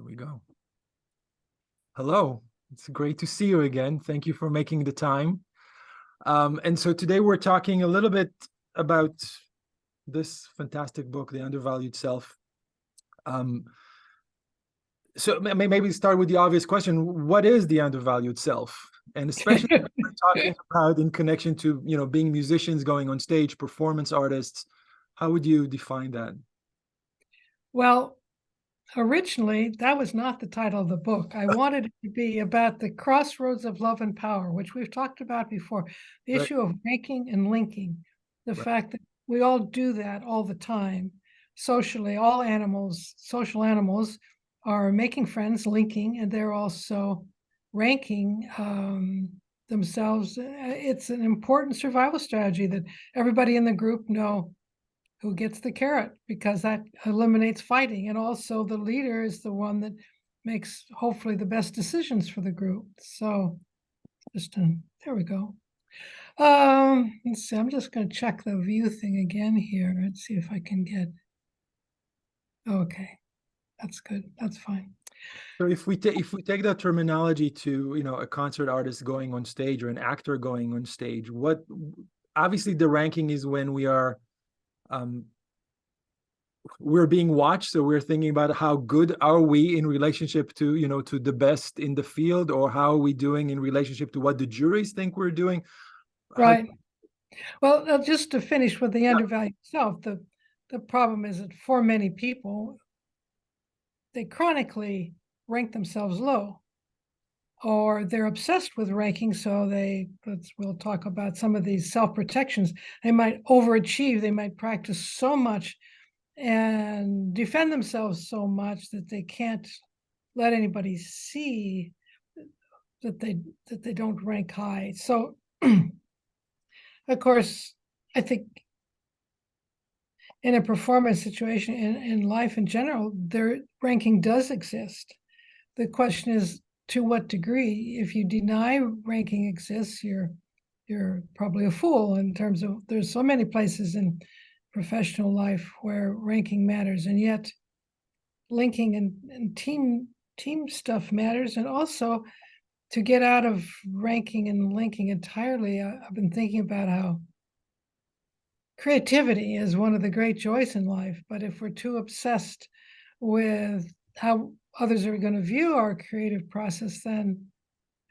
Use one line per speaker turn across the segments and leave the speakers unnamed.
we go. Hello, it's great to see you again. Thank you for making the time. And so today we're talking a little bit about this fantastic book, The Undervalued Self. So maybe start with the obvious question: what is the undervalued self? And especially when we're talking about in connection to being musicians, going on stage, performance artists. How would you define that?
Well, originally, that was not the title of the book. I wanted it to be about the crossroads of love and power, which we've talked about before. The
Right.
issue of making and linking, the
Right.
fact that we all do that all the time. Socially, all animals, social animals, are making friends, linking, and they're also ranking themselves. It's an important survival strategy that everybody in the group know who gets the carrot, because that eliminates fighting. And also the leader is the one that makes hopefully the best decisions for the group. So there we go. Let's see, I'm just going to check the view thing again here and see if I can get, okay, that's good, that's fine.
So if we take that terminology to a concert artist going on stage or an actor going on stage, what obviously the ranking is when we're being watched, so we're thinking about how good are we in relationship to to the best in the field, or how are we doing in relationship to what the juries think we're doing.
Right. Well, just to finish with the undervalued self, the problem is that for many people, they chronically rank themselves low, or they're obsessed with ranking. So we'll talk about some of these self-protections. They might overachieve, they might practice so much and defend themselves so much that they can't let anybody see that they don't rank high. So of course, I think in a performance situation, in life in general, their ranking does exist. The question is, to what degree? If you deny ranking exists, you're probably a fool, in terms of there's so many places in professional life where ranking matters, and yet linking and team stuff matters. And also, to get out of ranking and linking entirely, I've been thinking about how creativity is one of the great joys in life. But if we're too obsessed with how others are going to view our creative process, then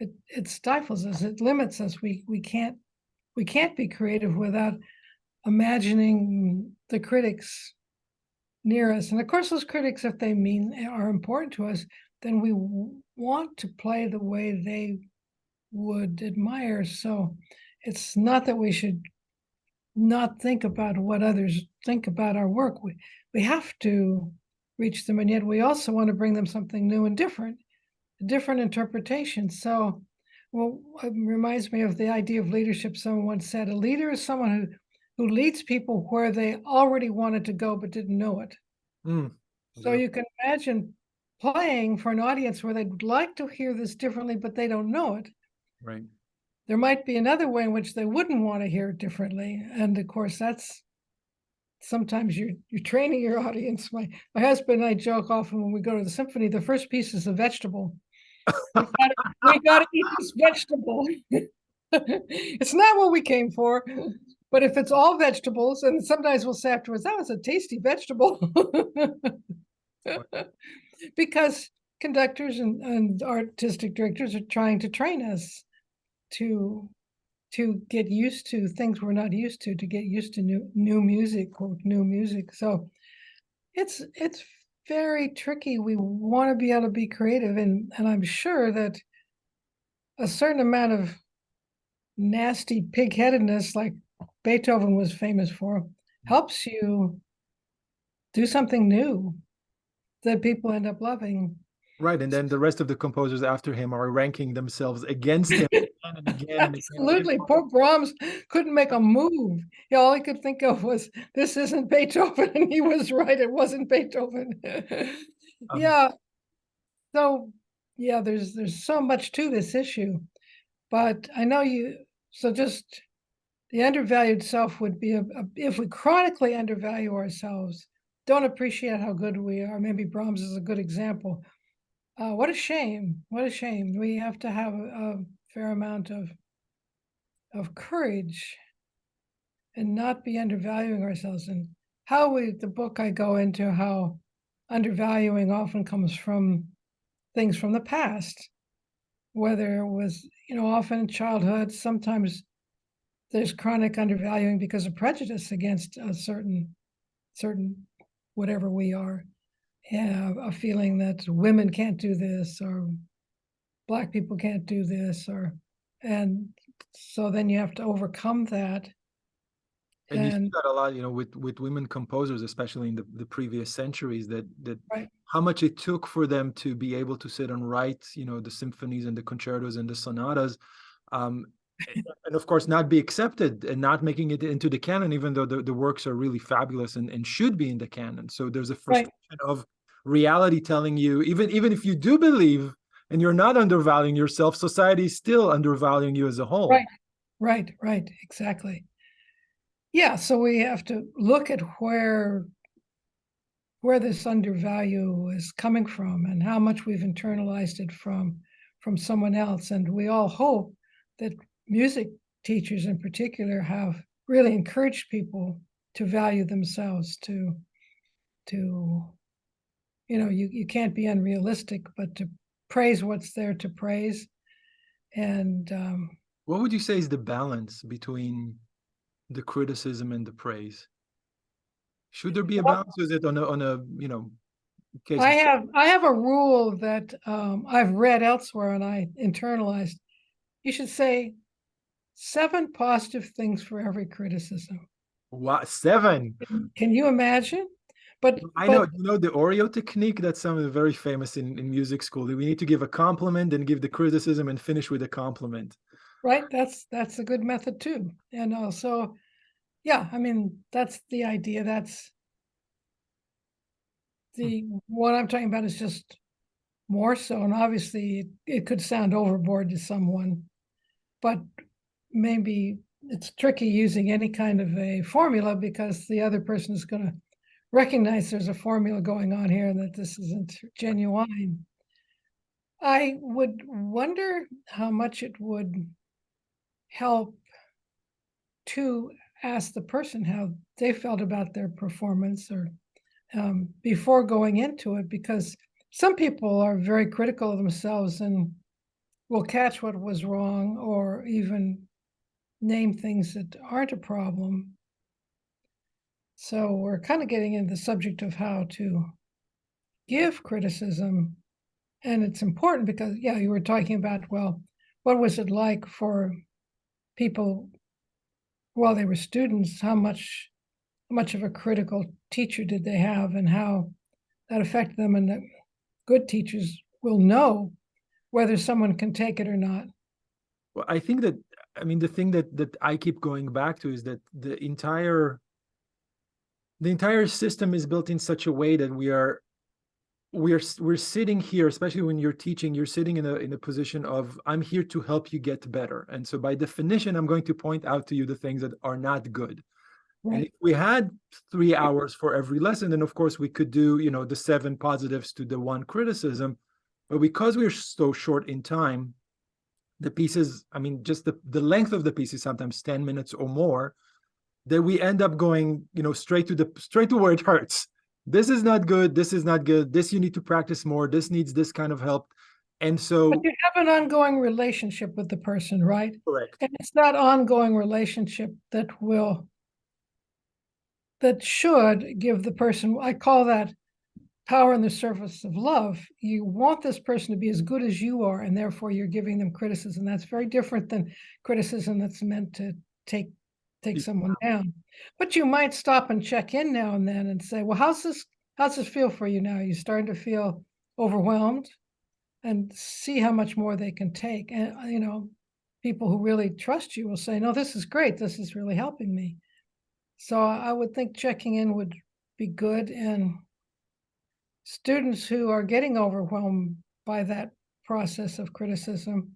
it stifles us, it limits us. We can't be creative without imagining the critics near us. And of course, those critics, if they are important to us, then we want to play the way they would admire. So it's not that we should not think about what others think about our work. We have to reach them, and yet we also want to bring them something new and different, a different interpretation. So, well, it reminds me of the idea of leadership. Someone once said, a leader is someone who leads people where they already wanted to go but didn't know it. So you can imagine playing for an audience where they'd like to hear this differently, but they don't know it.
Right.
There might be another way in which they wouldn't want to hear it differently. And of course, that's sometimes you're training your audience. My husband and I joke often when we go to the symphony, the first piece is a vegetable. We gotta eat this vegetable. It's not what we came for. But if it's all vegetables, and sometimes we'll say afterwards, that was a tasty vegetable. Because conductors and artistic directors are trying to train us to get used to things we're not used to get used to new music, quote, new music. So it's very tricky. We want to be able to be creative, and I'm sure that a certain amount of nasty pig-headedness, like Beethoven was famous for, helps you do something new that people end up loving.
Right, and then the rest of the composers after him are ranking themselves against him again and again and again.
Absolutely. Poor Brahms couldn't make a move. All he could think of was, this isn't Beethoven, and he was right. It wasn't Beethoven. Yeah. So, yeah, there's so much to this issue. But I know so just the undervalued self would be if we chronically undervalue ourselves, don't appreciate how good we are. Maybe Brahms is a good example. What a shame. What a shame. We have to have a fair amount of courage and not be undervaluing ourselves. And the book I go into how undervaluing often comes from things from the past, whether it was, often in childhood, sometimes there's chronic undervaluing because of prejudice against a certain whatever we are. Yeah, a feeling that women can't do this or black people can't do this and so then you have to overcome that
And you see
and
that a lot, with women composers, especially in the previous centuries, that
right,
how much it took for them to be able to sit and write, the symphonies and the concertos and the sonatas, um, and of course not be accepted and not making it into the canon, even though the works are really fabulous and should be in the canon. So there's a
right,
frustration of reality telling you, even if you do believe and you're not undervaluing yourself, society is still undervaluing you as a whole.
right, right, exactly. Yeah, so we have to look at where this undervalue is coming from and how much we've internalized it from someone else. And we all hope that music teachers in particular have really encouraged people to value themselves, to you can't be unrealistic, but to praise what's there to praise. And
What would you say is the balance between the criticism and the praise? Should there be a
well,
balance? Is it on a case?
I have a rule that I've read elsewhere and I internalized. You should say 7 positive things for every criticism.
What, seven?
Can you imagine? But
I know,
but
the Oreo technique. That's something very famous in music school. We need to give a compliment and give the criticism and finish with a compliment.
right, that's a good method too. And also, yeah, I mean, that's the idea. That's
Hmm.
the what I'm talking about is just more so. And obviously, it could sound overboard to someone, but maybe it's tricky using any kind of a formula because the other person is going to recognize there's a formula going on here and that this isn't genuine. I would wonder how much it would help to ask the person how they felt about their performance or before going into it, because some people are very critical of themselves and will catch what was wrong or even name things that aren't a problem. So we're kind of getting into the subject of how to give criticism. And it's important because, yeah, you were talking about, well, what was it like for people while they were students? How much of a critical teacher did they have and how that affected them? And the good teachers will know whether someone can take it or not.
Well, I think that, the thing that I keep going back to is that the entire system is built in such a way that we're sitting here, especially when you're teaching, you're sitting in a position of, I'm here to help you get better. And so by definition, I'm going to point out to you the things that are not good. And if
Right.
we had 3 hours for every lesson, then of course we could do, the 7 positives to the 1 criticism. But because we're so short in time, the pieces, just the length of the piece is sometimes 10 minutes or more, that we end up going, straight to where it hurts. This is not good. This is not good. This you need to practice more. This needs this kind of help. And
But
so,
you have an ongoing relationship with the person, right?
correct.
And it's that ongoing relationship that should give the person, I call that power in the service of love. You want this person to be as good as you are, and therefore you're giving them criticism. That's very different than criticism that's meant to take someone down. But you might stop and check in now and then and say, well, how's this feel for you now? You starting to feel overwhelmed? And see how much more they can take. And people who really trust you will say, no, this is great. This is really helping me. So I would think checking in would be good. And students who are getting overwhelmed by that process of criticism,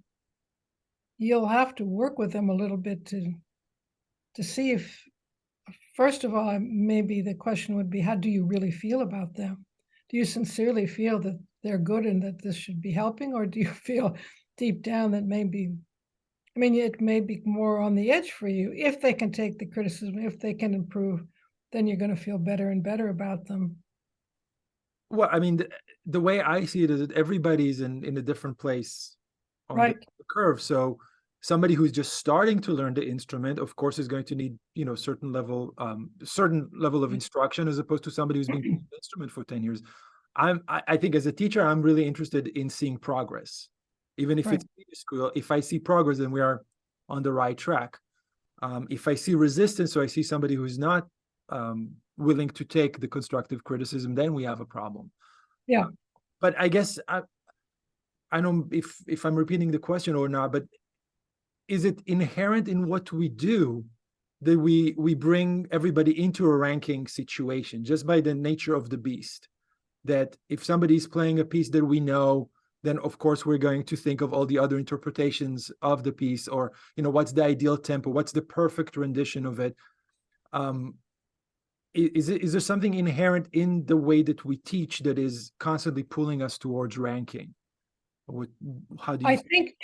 you'll have to work with them a little bit to see if, first of all, maybe the question would be, how do you really feel about them? Do you sincerely feel that they're good and that this should be helping? Or do you feel deep down that maybe, I mean, it may be more on the edge for you? If they can take the criticism, if they can improve, then you're going to feel better and better about them.
Well, I mean, the way I see it is that everybody's in a different place on the
Right.
curve. So somebody who's just starting to learn the instrument, of course, is going to need, certain level of instruction, as opposed to somebody who's been playing the instrument for 10 years. I think as a teacher, I'm really interested in seeing progress. Even if
Right.
it's school, if I see progress, then we are on the right track. If I see resistance, so I see somebody who's not willing to take the constructive criticism, then we have a problem.
Yeah.
But I guess I don't know if I'm repeating the question or not, but is it inherent in what we do that we bring everybody into a ranking situation just by the nature of the beast? That if somebody's playing a piece that we know, then of course we're going to think of all the other interpretations of the piece, or what's the ideal tempo, what's the perfect rendition of it. Is there something inherent in the way that we teach that is constantly pulling us towards ranking? How do you?
I think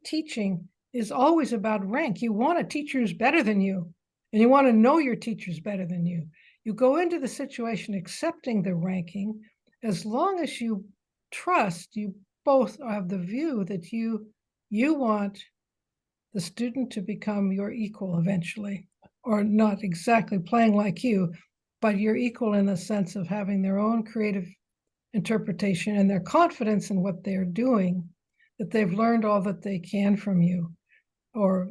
teaching is always about rank. You want a teacher who's better than you, and you want to know your teacher's better than you. You go into the situation accepting the ranking, as long as you trust, you both have the view that you want the student to become your equal eventually, or not exactly playing like you, but your equal in the sense of having their own creative interpretation and their confidence in what they're doing, that they've learned all that they can from you, or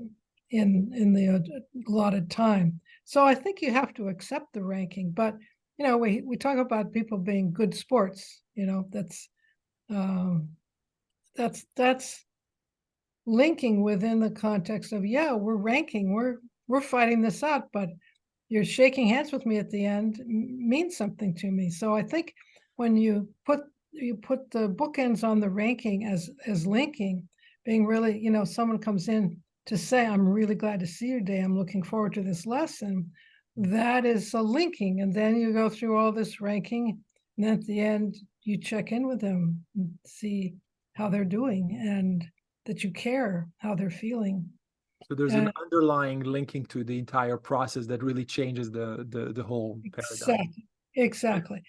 in the allotted time. So I think you have to accept the ranking. But we talk about people being good sports. Um, that's linking within the context of, yeah, we're ranking, we're fighting this out, but you're shaking hands with me at the end means something to me. So I think when you put the bookends on the ranking as linking, being really, someone comes in to say, I'm really glad to see you today, I'm looking forward to this lesson, that is a linking. And then you go through all this ranking, and at the end you check in with them and see how they're doing, and that you care how they're feeling.
So there's an underlying linking to the entire process that really changes the whole paradigm.
Exactly.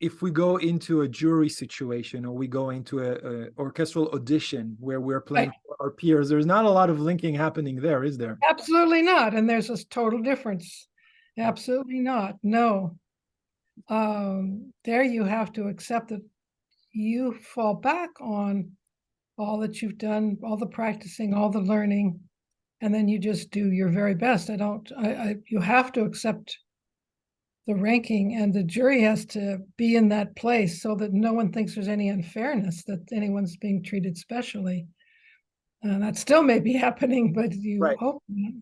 If we go into a jury situation, or we go into a orchestral audition where we're playing for our peers, there's not a lot of linking happening there, is there?
Absolutely not. And there's this total difference. Absolutely not. No. There you have to accept that you fall back on all that you've done, all the practicing, all the learning, and then you just do your very best. You have to accept the ranking, and the jury has to be in that place so that no one thinks there's any unfairness, that anyone's being treated specially. That still may be happening, but you
Right.
hope not.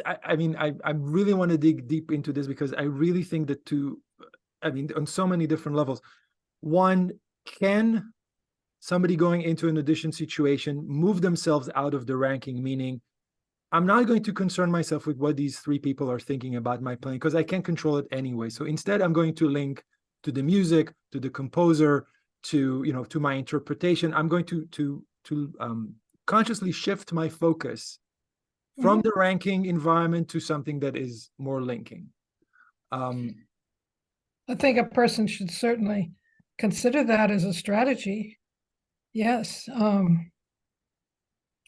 I really want to dig deep into this, because I really think that on so many different levels. One, can somebody going into an audition situation move themselves out of the ranking? Meaning, I'm not going to concern myself with what these three people are thinking about my playing, because I can't control it anyway. So instead, I'm going to link to the music, to the composer, to my interpretation. I'm going to consciously shift my focus from the ranking environment to something that is more linking.
I think a person should certainly consider that as a strategy. Yes.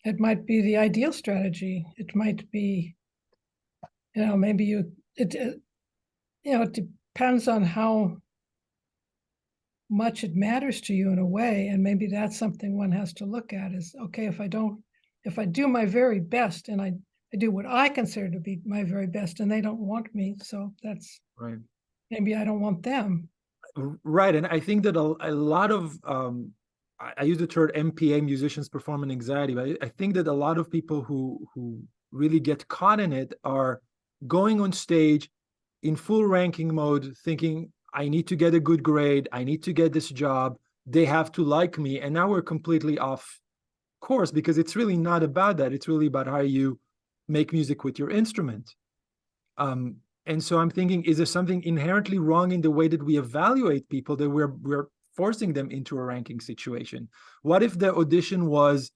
It might be the ideal strategy. It might be, maybe it depends on how much it matters to you in a way. And maybe that's something one has to look at is, okay, if I do my very best, and I do what I consider to be my very best, and they don't want me, so that's
right.
Maybe I don't want them.
Right. And I think that a lot of, I use the term MPA, musicians performing anxiety, but I think that a lot of people who really get caught in it are going on stage in full ranking mode, thinking, I need to get a good grade, I need to get this job, they have to like me. And now we're completely off course, because it's really not about that. It's really about how you make music with your instrument. And so I'm thinking, is there something inherently wrong in the way that we evaluate people, that we're forcing them into a ranking situation? What if the audition was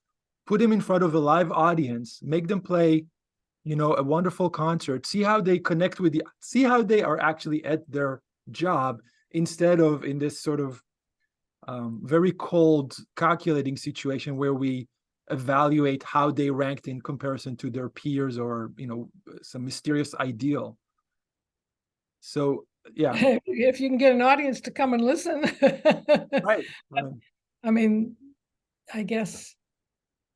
put them in front of a live audience, make them play, a wonderful concert, see how they connect with see how they are actually at their job, instead of in this sort of very cold, calculating situation where we evaluate how they ranked in comparison to their peers, or some mysterious ideal. So yeah.
If you can get an audience to come and listen.
Right.
I mean, I guess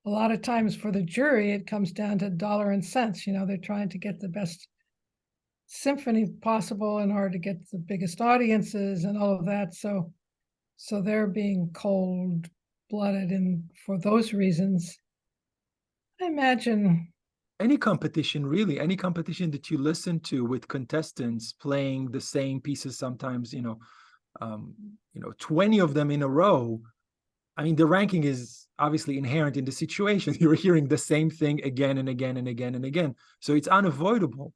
a lot of times for the jury, it comes down to dollar and cents. They're trying to get the best symphony possible in order to get the biggest audiences and all of that. So they're being cold-blooded, and for those reasons, I imagine.
Any competition, really, any competition that you listen to with contestants playing the same pieces, sometimes 20 of them in a row. I mean, the ranking is obviously inherent in the situation. You're hearing the same thing again and again and again and again, so it's unavoidable.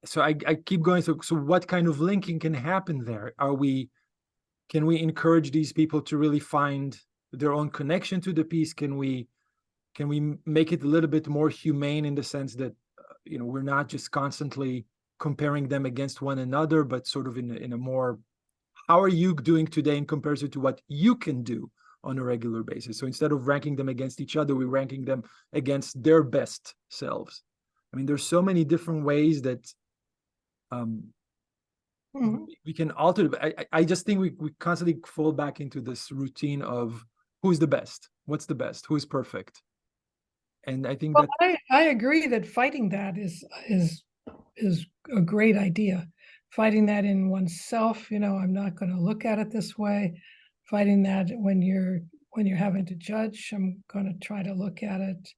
So I keep going. So what kind of linking can happen there? Can we encourage these people to really find their own connection to the piece? Can we make it a little bit more humane, in the sense that we're not just constantly comparing them against one another, but sort of in a more, how are you doing today in comparison to what you can do on a regular basis? So instead of ranking them against each other, we're ranking them against their best selves. I mean, there's so many different ways that we can alter. I just think we constantly fall back into this routine of who's the best, what's the best, who's perfect. And I think
Well,
that
I agree that fighting that is a great idea. Fighting that in oneself, I'm not going to look at it this way. Fighting that when you're having to judge, I'm going to try to look at it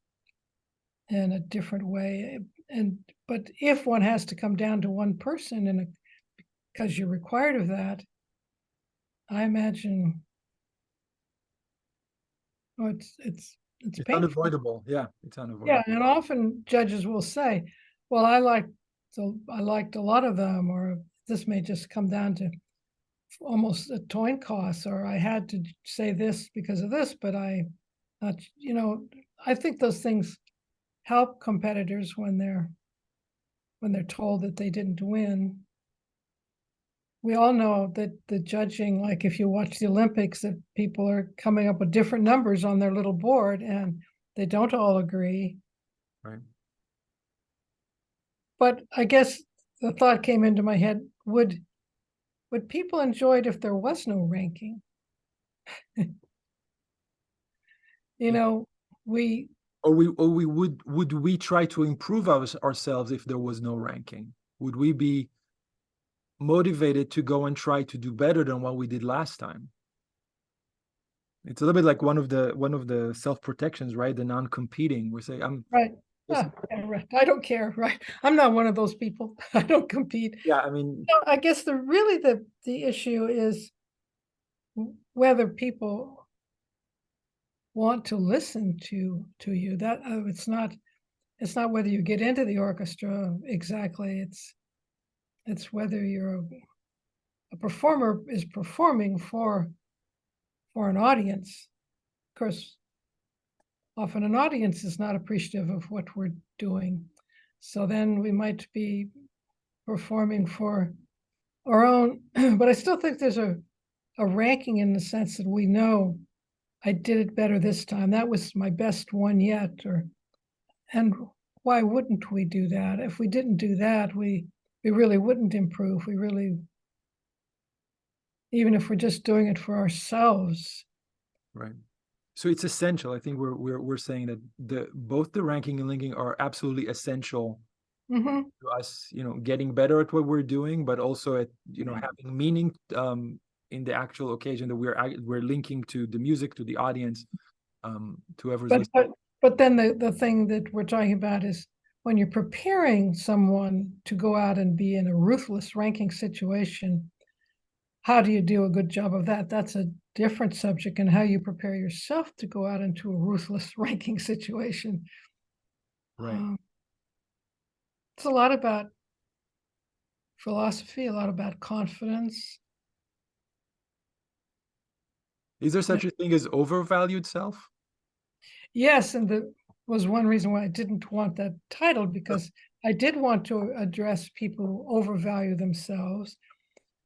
in a different way. But if one has to come down to one person, because you're required of that, I imagine, oh, it's
it's
painful.
unavoidable. Yeah, it's
Yeah,
unavoidable.
and often judges will say, "Well, I liked a lot of them," or this may just come down to almost a coin toss, or I had to say this because of this, but not, I think those things help competitors when they're told that they didn't win. We all know that the judging, like if you watch the Olympics, that people are coming up with different numbers on their little board, and they don't all agree.
Right.
But I guess the thought came into my head, would people enjoy it if there was no ranking? You
Yeah.
know, we
Or would we try to improve ourselves if there was no ranking? Would we be motivated to go and try to do better than what we did last time? It's a little bit like one of the self-protections, right? The non-competing. We say, I'm
right.
just,
Yeah, right. I don't care, right? I'm not one of those people. I don't compete.
yeah, I mean,
No, I guess the issue is whether people want to listen to you. That it's not whether you get into the orchestra exactly. It's whether you're a performer is performing for an audience. Of course, often an audience is not appreciative of what we're doing. So then we might be performing for our own, but I still think there's a ranking in the sense that we know I did it better this time. That was my best one yet, and why wouldn't we do that? If we didn't do that, we really wouldn't improve. We really, even if we're just doing it for ourselves.
right. So it's essential. I think we're saying that both the ranking and linking are absolutely essential
Hmm.
to us, getting better at what we're doing, but also at, having meaning in the actual occasion that we're linking to the music, to the audience, to whoever's
But
listening.
then the thing that we're talking about is when you're preparing someone to go out and be in a ruthless ranking situation, how do you do a good job of that? That's a different subject, and how you prepare yourself to go out into a ruthless ranking situation.
Right.
It's a lot about philosophy, a lot about confidence,
Is there such a thing as overvalued self?
Yes, and that was one reason why I didn't want that title, because I did want to address people who overvalue themselves.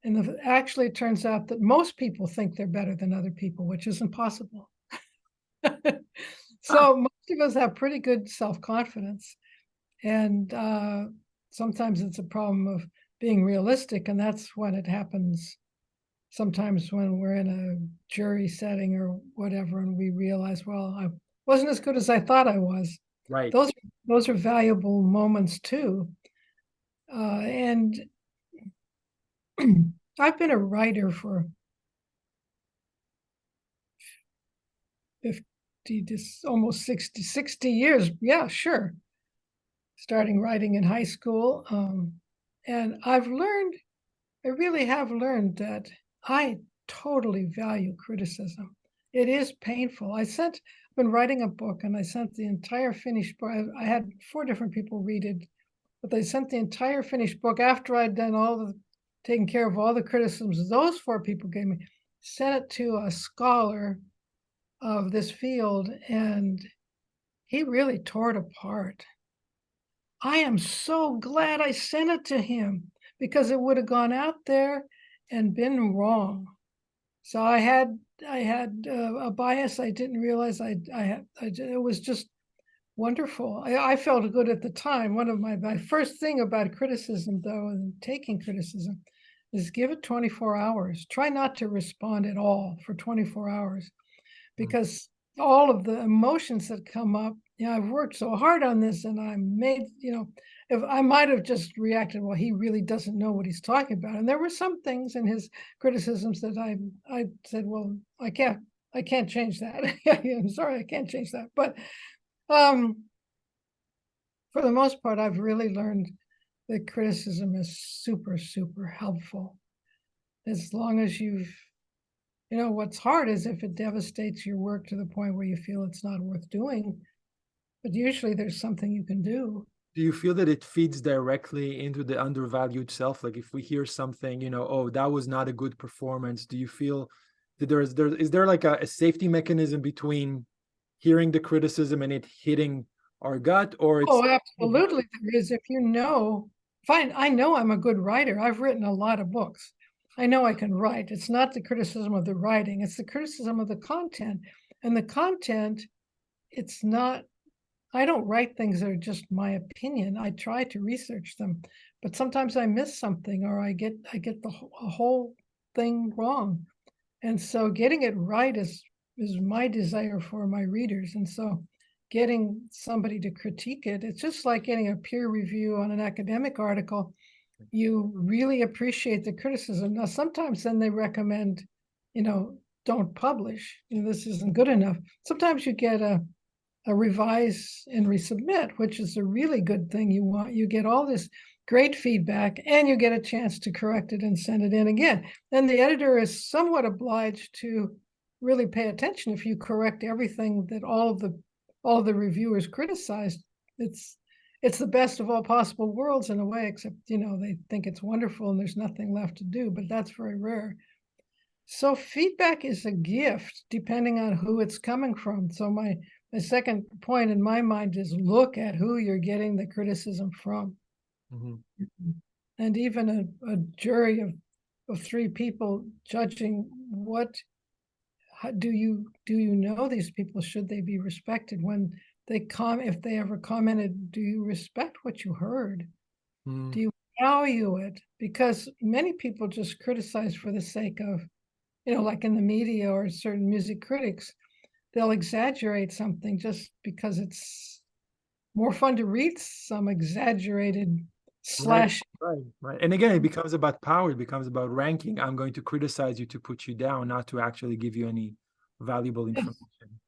And actually, it turns out that most people think they're better than other people, which is impossible.
Huh.
So most of us have pretty good self-confidence. And sometimes it's a problem of being realistic, and that's when it happens. Sometimes when we're in a jury setting or whatever, and we realize, well, I wasn't as good as I thought I was.
Right.
Those those are valuable moments too. And I've been a writer for 50 to almost 60 years. Yeah, sure. Starting writing in high school. And I really have learned that I totally value criticism. It is painful. I've been writing a book, and I sent the entire finished book. I had 4 different people read it, but they sent the entire finished book after I'd done taken care of all the criticisms those 4 people gave me, sent it to a scholar of this field, and he really tore it apart. I am so glad I sent it to him, because it would have gone out there and been wrong. So I had a bias I didn't realize I had. It was just wonderful. I felt good at the time. One of my first thing about criticism, though, and taking criticism, is give it 24 hours. Try not to respond at all for 24 hours,
Mm.
because all of the emotions that come up, I've worked so hard on this, and I made, if I might have just reacted, well, he really doesn't know what he's talking about. And there were some things in his criticisms that I said, well, I can't change that. I'm sorry, I can't change that. But um, for the most part, I've really learned that criticism is super, super helpful. As long as what's hard is if it devastates your work to the point where you feel it's not worth doing, but usually there's something you can do.
Do you feel that it feeds directly into the undervalued self? Like if we hear something, oh, that was not a good performance, do you feel that is there like a safety mechanism between hearing the criticism and it hitting our gut, or it's
Oh, absolutely there is. If fine, I know I'm a good writer. I've written a lot of books. I know I can write. It's not the criticism of the writing, it's the criticism of the content. And the content, it's not, I don't write things that are just my opinion. I try to research them, but sometimes I miss something, or I get the whole thing wrong. And so getting it right is my desire for my readers. And so getting somebody to critique it, it's just like getting a peer review on an academic article. You really appreciate the criticism. Now, sometimes then they recommend, don't publish. This isn't good enough. Sometimes you get a revise and resubmit, which is a really good thing. You get all this great feedback, and you get a chance to correct it and send it in again. And the editor is somewhat obliged to really pay attention. If you correct everything that all of the reviewers criticized, it's the best of all possible worlds in a way, except they think it's wonderful and there's nothing left to do, but that's very rare. So feedback is a gift depending on who it's coming from. So my second point in my mind is look at who you're getting the criticism from.
Mhm.
And even a jury of 3 people judging do you know these people? Should they be respected? When if they ever commented, do you respect what you heard?
Mm.
Do you value it? Because many people just criticize for the sake of, like in the media or certain music critics, they'll exaggerate something just because it's more fun to read some exaggerated
Right,
slash.
right. And again, it becomes about power, it becomes about ranking. I'm going to criticize you to put you down, not to actually give you any valuable information.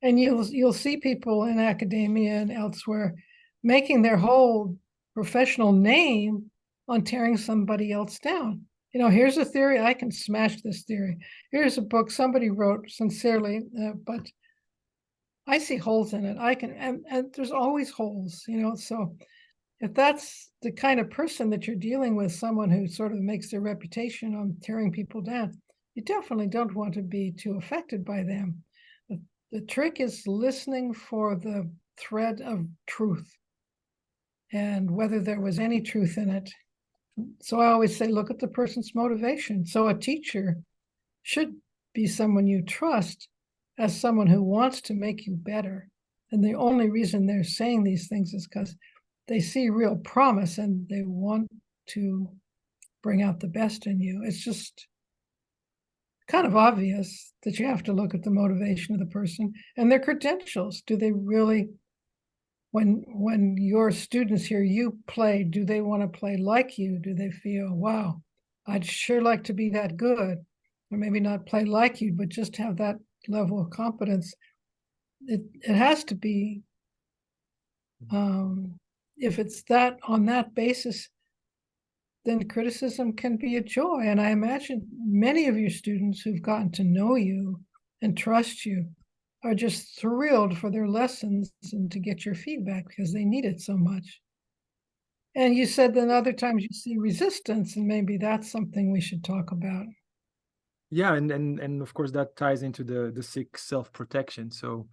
And you'll see people in academia and elsewhere making their whole professional name on tearing somebody else down. Here's a theory, I can smash this theory. Here's a book somebody wrote sincerely, but I see holes in it. And there's always holes, so if that's the kind of person that you're dealing with, someone who sort of makes their reputation on tearing people down, you definitely don't want to be too affected by them. The trick is listening for the thread of truth and whether there was any truth in it. So I always say, look at the person's motivation. So a teacher should be someone you trust as someone who wants to make you better. And the only reason they're saying these things is because they see real promise and they want to bring out the best in you. It's just kind of obvious that you have to look at the motivation of the person and their credentials. Do they really, when your students hear you play, do they want to play like you? Do they feel, wow, I'd sure like to be that good? Or maybe not play like you, but just have that level of competence. It has to be, if it's that on that basis, then criticism can be a joy. And I imagine many of your students who've gotten to know you and trust you are just thrilled for their lessons and to get your feedback because they need it so much. And you said that other times you see resistance, and maybe that's something we should talk about.
Yeah, and of course that ties into the six self-protection. So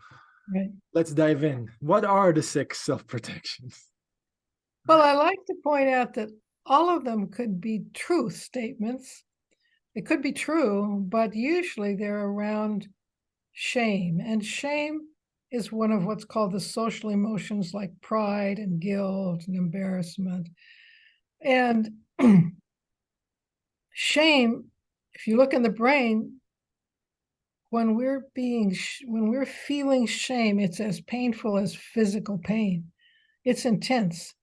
Right.
let's dive in. What are the six self-protections?
Well, I like to point out that all of them could be truth statements. It could be true, but usually they're around shame. And shame is one of what's called the social emotions like pride and guilt and embarrassment. And shame, if you look in the brain, when we're feeling shame, it's as painful as physical pain. It's intense.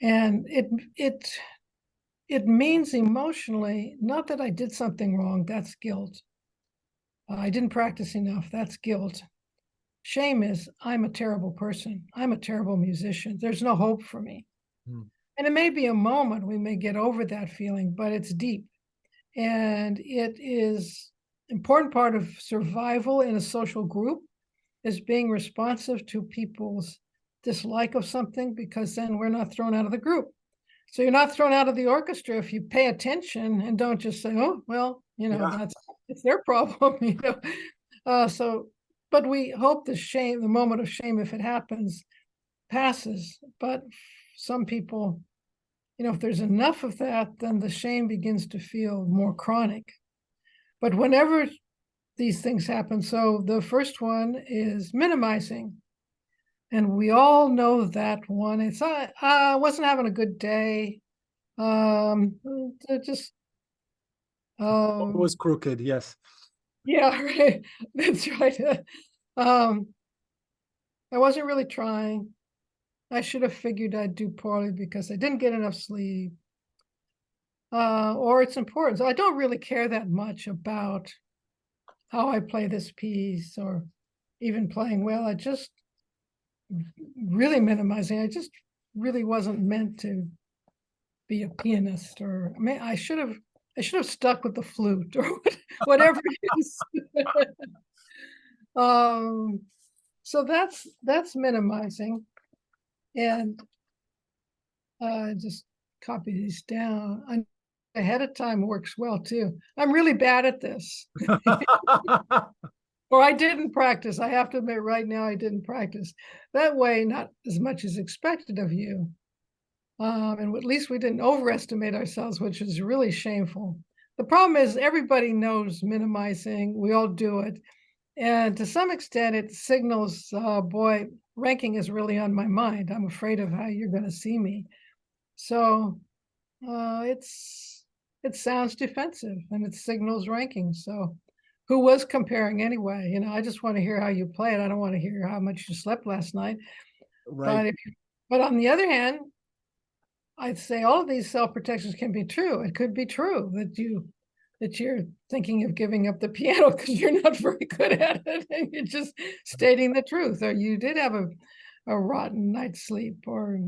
And it means emotionally, not that I did something wrong, that's guilt. I didn't practice enough, that's guilt. Shame is, I'm a terrible person. I'm a terrible musician. There's no hope for me.
Hmm.
And it may be a moment we may get over that feeling, but it's deep. And it is important part of survival in a social group is being responsive to people's dislike of something, because then we're not thrown out of the group. So you're not thrown out of the orchestra if you pay attention and don't just say, oh, well,
Yeah.
it's their problem, but we hope the moment of shame, if it happens, passes. But some people, if there's enough of that, then the shame begins to feel more chronic. But whenever these things happen, so the first one is minimizing. And we all know that one. It's I wasn't having a good day. It just
It was crooked, yes.
yeah, right. That's right. Um, I wasn't really trying. I should have figured I'd do poorly because I didn't get enough sleep. Or it's important. So I don't really care that much about how I play this piece or even playing well. I just really minimizing. I just really wasn't meant to be a pianist, or I mean, I should have stuck with the flute or whatever it is. So that's minimizing, and just copy these down. Ahead of time works well too. I'm really bad at this, or I didn't practice. I have to admit, right now I didn't practice. That way, not as much as expected of you. And at least we didn't overestimate ourselves, which is really shameful. The problem is everybody knows minimizing. We all do it. And to some extent, it signals, boy, ranking is really on my mind. I'm afraid of how you're going to see me. So it sounds defensive and it signals ranking. So who was comparing anyway? I just want to hear how you play it. I don't want to hear how much you slept last night.
Right.
But on the other hand, I'd say all of these self-protections can be true. It could be true that you're thinking of giving up the piano because you're not very good at it, and you're just stating the truth, or you did have a rotten night's sleep, or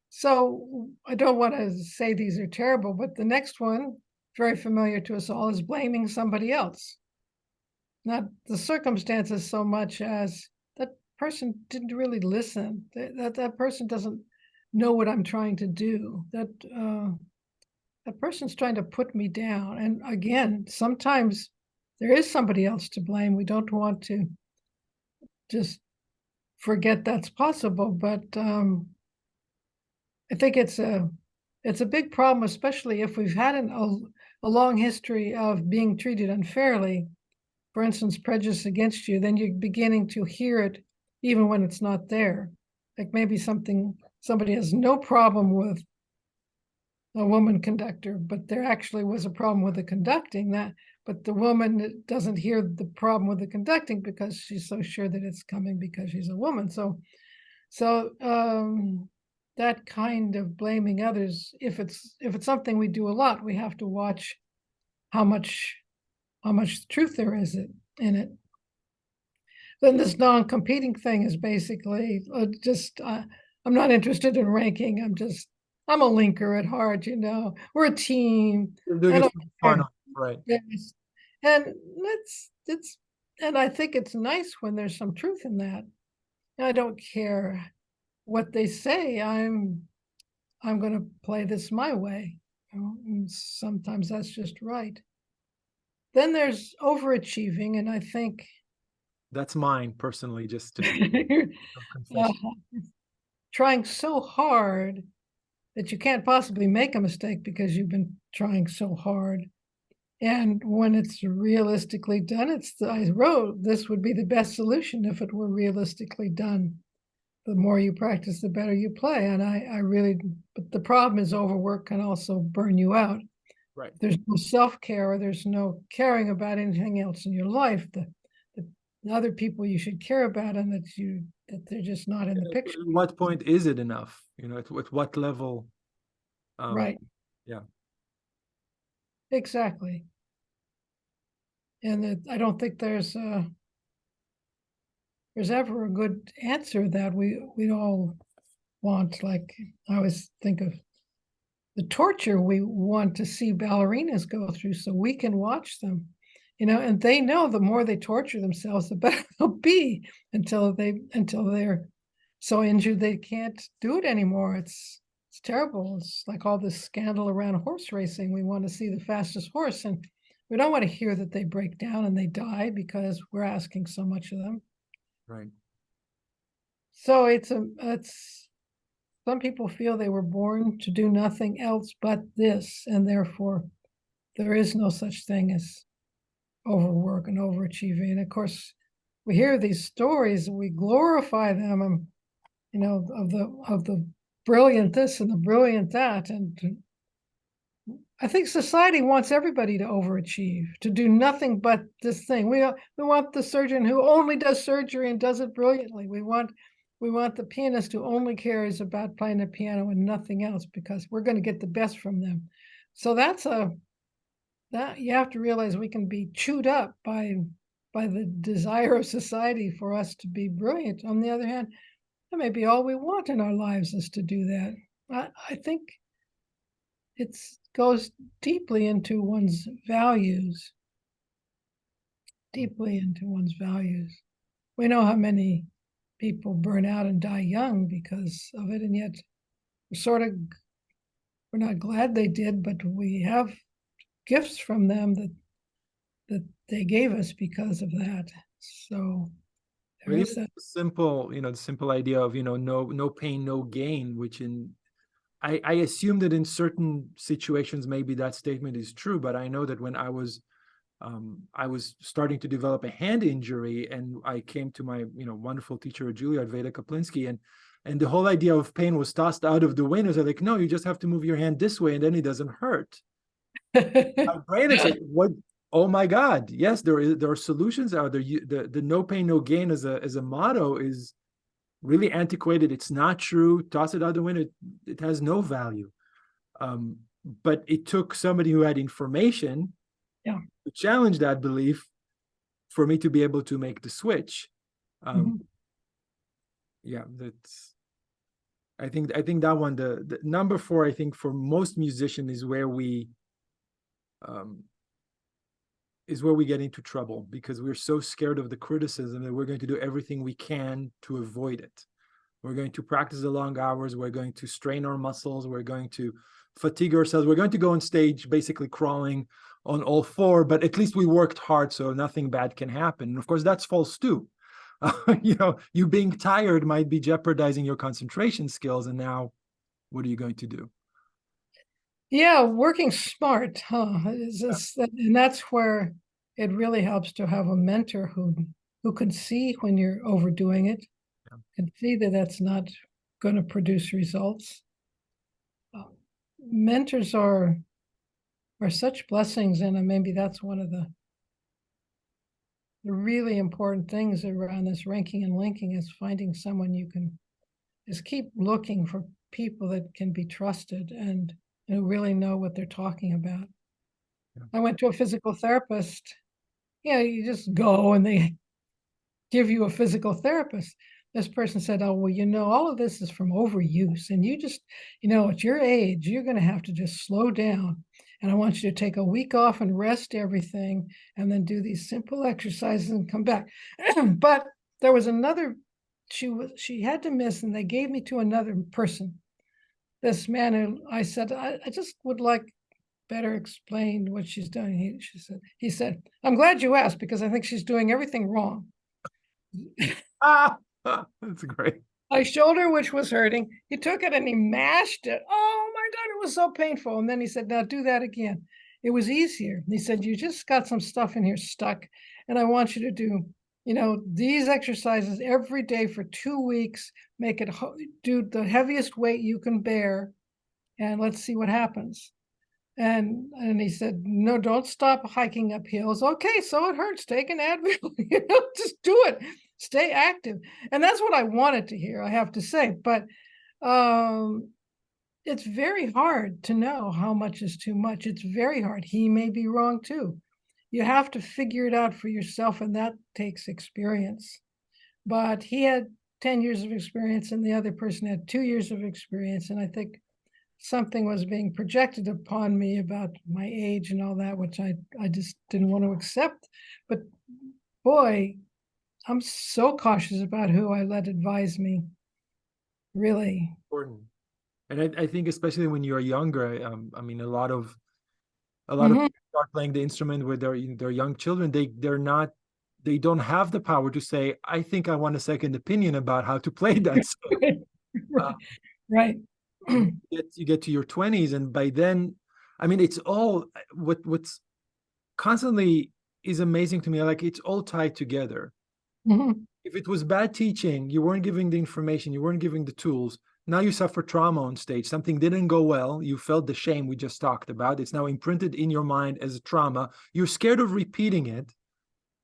so I don't want to say these are terrible, but the next one, very familiar to us all, is blaming somebody else. Not the circumstances so much as that person didn't really listen. That person doesn't know what I'm trying to do. that person's trying to put me down. And again, sometimes there is somebody else to blame. We don't want to just forget that's possible, but I think it's a big problem, especially if we've had a long history of being treated unfairly. For instance, prejudice against you, then you're beginning to hear it even when it's not there. Like maybe somebody has no problem with a woman conductor, but there actually was a problem with the conducting that, but the woman doesn't hear the problem with the conducting because she's so sure that it's coming because she's a woman. So that kind of blaming others, if it's something we do a lot, we have to watch how much truth there is in it. Then this non-competing thing is basically I'm not interested in ranking. I'm a linker at heart, We're a team.
You're doing
I
it
don't
for fun,
care.
right?
Yes. And it's and I think it's nice when there's some truth in that. I don't care what they say. I'm going to play this my way. And sometimes that's just right. Then there's overachieving, and I think
That's mine personally, just
uh,
confession.
trying so hard that you can't possibly make a mistake because you've been trying so hard. And when it's realistically done, I wrote this would be the best solution if it were realistically done. The more you practice, the better you play. And I really, but the problem is overwork can also burn you out.
Right.
There's no self-care or there's no caring about anything else in your life. The other people you should care about, and that they're just not in the picture.
At what point is it enough? At what level?
Right.
Yeah.
Exactly. And I don't think there's ever a good answer that we all want. Like I always think of the torture we want to see ballerinas go through so we can watch them, and they know the more they torture themselves, the better they'll be until they're so injured they can't do it anymore. It's terrible. It's like all this scandal around horse racing. We want to see the fastest horse, and we don't want to hear that they break down and they die because we're asking so much of them.
Right.
So it's some people feel they were born to do nothing else but this, and therefore there is no such thing as overwork and overachieving. And of course, we hear these stories, we glorify them, of the brilliant this and the brilliant that. And I think society wants everybody to overachieve, to do nothing but this thing. We want the surgeon who only does surgery and does it brilliantly. We want the pianist who only cares about playing the piano and nothing else because we're going to get the best from them. So that you have to realize we can be chewed up by the desire of society for us to be brilliant. On the other hand, that may be all we want in our lives is to do that. I think it goes deeply into one's values, deeply into one's values. We know how many people burn out and die young because of it, and yet we're not glad they did, but we have gifts from them that they gave us because of that. So there
But
is
even
that.
the simple idea of, no pain, no gain, which I assume that in certain situations, maybe that statement is true, but I know that when I was starting to develop a hand injury, and I came to my, wonderful teacher, Julia Veda Kaplinsky, and the whole idea of pain was tossed out of the window. So like, no, you just have to move your hand this way and then it doesn't hurt. My brain is like, what? Oh my God. Yes, there are solutions out there. The no pain, no gain as a motto is really antiquated. It's not true. Toss it out the window. It has no value. But it took somebody who had information to challenge that belief for me to be able to make the switch. Yeah, that's. I think that one, the number 4, I think for most musicians is where we get into trouble, because we're so scared of the criticism that we're going to do everything we can to avoid it. We're going to practice the long hours. We're going to strain our muscles. We're going to fatigue ourselves. We're going to go on stage basically crawling on all four, but at least we worked hard, so nothing bad can happen. And of course, that's false too. You being tired might be jeopardizing your concentration skills, and now what are you going to do?
Yeah, working smart, huh? And that's where it really helps to have a mentor who can see when you're overdoing it,
Yeah.
can see that that's not going to produce results. Mentors are such blessings, and maybe that's one of the really important things around this ranking and linking is finding someone you can just keep looking for people that can be trusted and who really know what they're talking about.
Yeah.
I went to a physical therapist. Yeah, you just go and they give you a physical therapist. This person said, "Oh, well, all of this is from overuse. And you just, at your age, you're going to have to just slow down. And I want you to take a week off and rest everything and then do these simple exercises and come back." But there was another, she had to miss, and they gave me to another person. This man who I said, I just would like better explained what she's doing. He said, "I'm glad you asked because I think she's doing everything wrong."
Ah, that's great.
My shoulder, which was hurting, he took it and he mashed it. Oh my God, it was so painful. And then he said, "Now do that again." It was easier. He said, "You just got some stuff in here stuck, and I want you to do, these exercises every day for 2 weeks. Make it do the heaviest weight you can bear, and let's see what happens." And he said, "No, don't stop hiking up hills." "Okay, so it hurts. Take an Advil, just do it. Stay active." And that's what I wanted to hear, I have to say. But um, it's very hard to know how much is too much. It's very hard. He may be wrong too. You have to figure it out for yourself, and that takes experience. But he had 10 years of experience, and the other person had 2 years of experience. And I think something was being projected upon me about my age and all that, which I just didn't want to accept. But boy, I'm so cautious about who I let advise me. Really.
Important. And I think especially when you're younger, I mean, a lot of
Hmm.
people start playing the instrument with their young children. They don't have the power to say, "I think I want a second opinion about how to play that." So, uh,
Right.
you get to your 20s, and by then, I mean, it's all what's constantly is amazing to me. Like, it's all tied together.
Hmm.
If it was bad teaching, you weren't giving the information, you weren't giving the tools. Now you suffer trauma on stage. Something didn't go well. You felt the shame we just talked about. It's now imprinted in your mind as a trauma. You're scared of repeating it.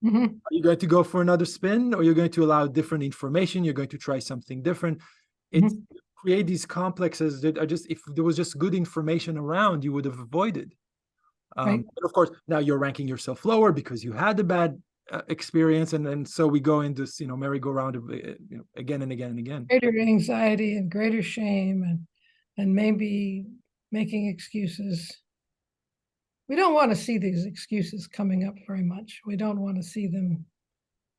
Hmm.
Are you going to go for another spin, or you're going to allow different information? You're going to try something different. It
Hmm.
create these complexes that are just, if there was just good information around, you would have avoided.
Right.
But of course, now you're ranking yourself lower because you had a bad experience, and so we go into this, merry-go-round of, again and again and again.
Greater anxiety and greater shame, and maybe making excuses. We don't want to see these excuses coming up very much. We don't want to see them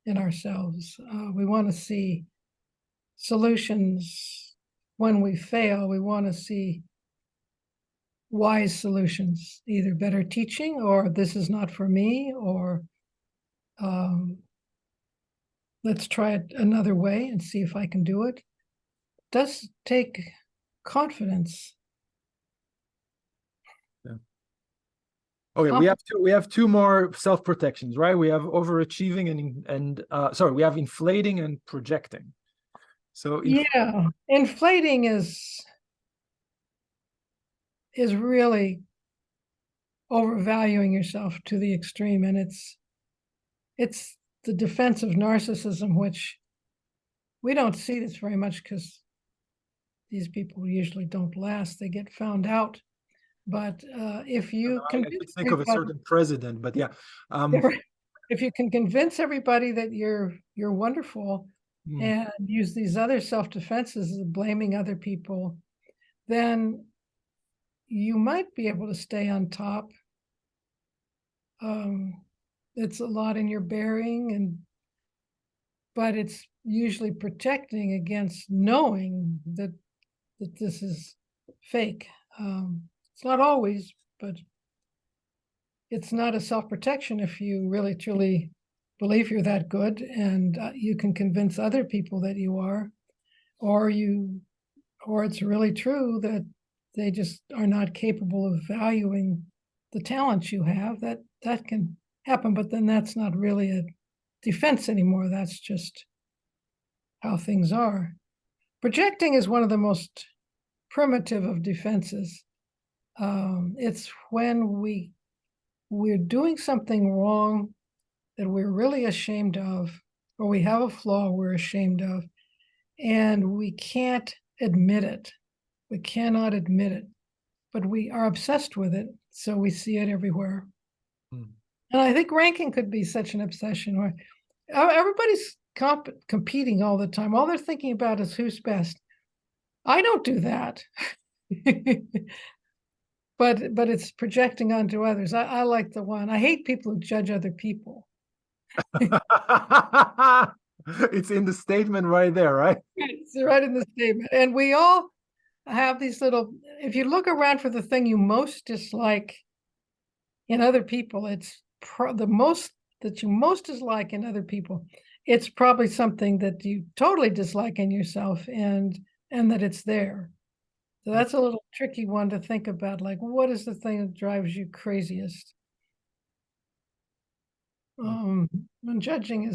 in ourselves. We want to see solutions. When we fail, we want to see wise solutions, either better teaching, or this is not for me, or um, let's try it another way and see if I can do it. It does take confidence.
Yeah. Okay, we
Conf-
have two more self protections, right? We have overachieving and sorry, we have inflating and projecting. So
yeah, inflating is really overvaluing yourself to the extreme, and it's the defense of narcissism, which we don't see this very much because these people usually don't last. They get found out. But if you
I
convince
could think of a
everybody,
certain president, but yeah. Um,
if you can convince everybody that you're wonderful
hmm,
and use these other self-defenses of blaming other people, then you might be able to stay on top. Um, it's a lot in your bearing, but it's usually protecting against knowing that this is fake. It's not always, but it's not a self-protection if you really truly believe you're that good, and you can convince other people that you are, or it's really true that they just are not capable of valuing the talents you have. That can happen, but then that's not really a defense anymore. That's just how things are. Projecting is one of the most primitive of defenses. It's when we're doing something wrong that we're really ashamed of, or we have a flaw we're ashamed of, and we can't admit it. We cannot admit it, but we are obsessed with it, so we see it everywhere.
Mm.
And I think ranking could be such an obsession where everybody's competing all the time. All they're thinking about is who's best. I don't do that. But it's projecting onto others. I like the one. I hate people who judge other people.
It's in the statement right there, right?
It's right in the statement. And we all have these little, if you look around for the thing you most dislike in other people, it's the most that you most dislike in other people. It's probably something that you totally dislike in yourself, and that it's there. So that's a little tricky one to think about. Like, what is the thing that drives you craziest? And judging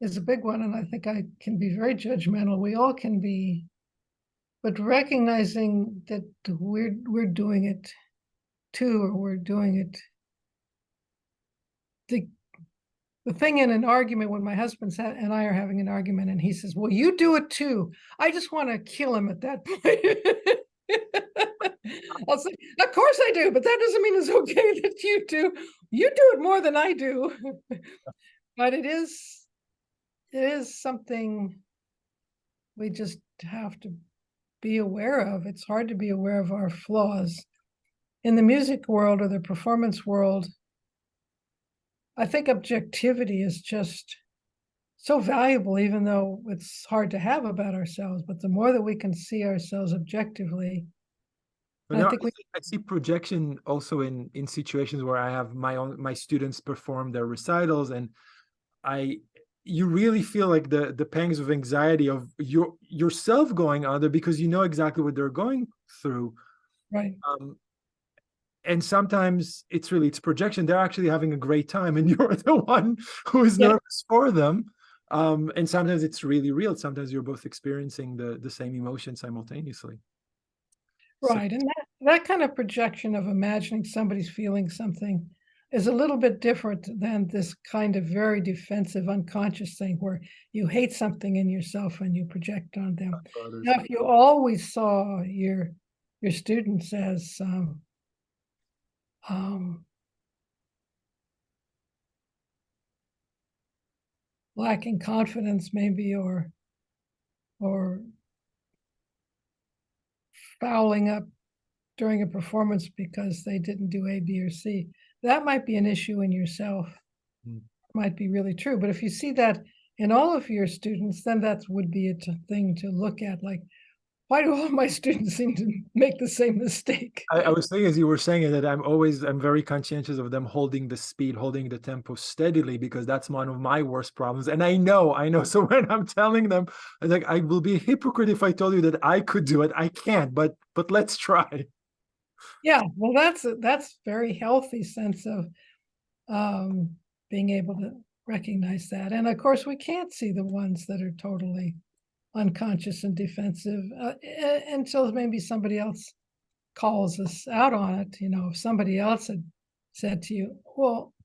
is a big one, and I think I can be very judgmental. We all can be, but recognizing that we're doing it too, or we're doing it. The thing in an argument when my husband and I are having an argument, and he says, "Well, you do it too." I just want to kill him at that point. I'll say, "Of course I do, but that doesn't mean it's okay that you do. You do it more than I do." But it is something we just have to be aware of. It's hard to be aware of our flaws. In the music world or the performance world, I think objectivity is just so valuable, even though it's hard to have about ourselves. But the more that we can see ourselves objectively,
But
I
now
think
I see projection also in situations where I have my students perform their recitals, and I you really feel like the pangs of anxiety of yourself going under, because you know exactly what they're going through.
right,
Um, and sometimes it's projection. They're actually having a great time, and you're the one who is
yeah,
nervous for them. And sometimes it's really real. Sometimes you're both experiencing the same emotion simultaneously. So
right, and that kind of projection of imagining somebody's feeling something is a little bit different than this kind of very defensive unconscious thing where you hate something in yourself and you project on them.
for others.
Now, if you always saw your students as um, lacking confidence, maybe, or fouling up during a performance because they didn't do A, B, or C, that might be an issue in yourself.
Mm.
Might be really true. But if you see that in all of your students, then that would be a thing to look at. Like, why do all my students seem to make the same mistake?
I was thinking as you were saying it that I'm very conscientious of them holding the speed, holding the tempo steadily, because that's one of my worst problems. And I know. So when I'm telling them, I'm like, I will be a hypocrite if I told you that I could do it. I can't, but let's try.
Yeah, well, that's very healthy sense of um, being able to recognize that. And of course, we can't see the ones that are totally unconscious and defensive until maybe somebody else calls us out on it. If somebody else had said to you, "Well,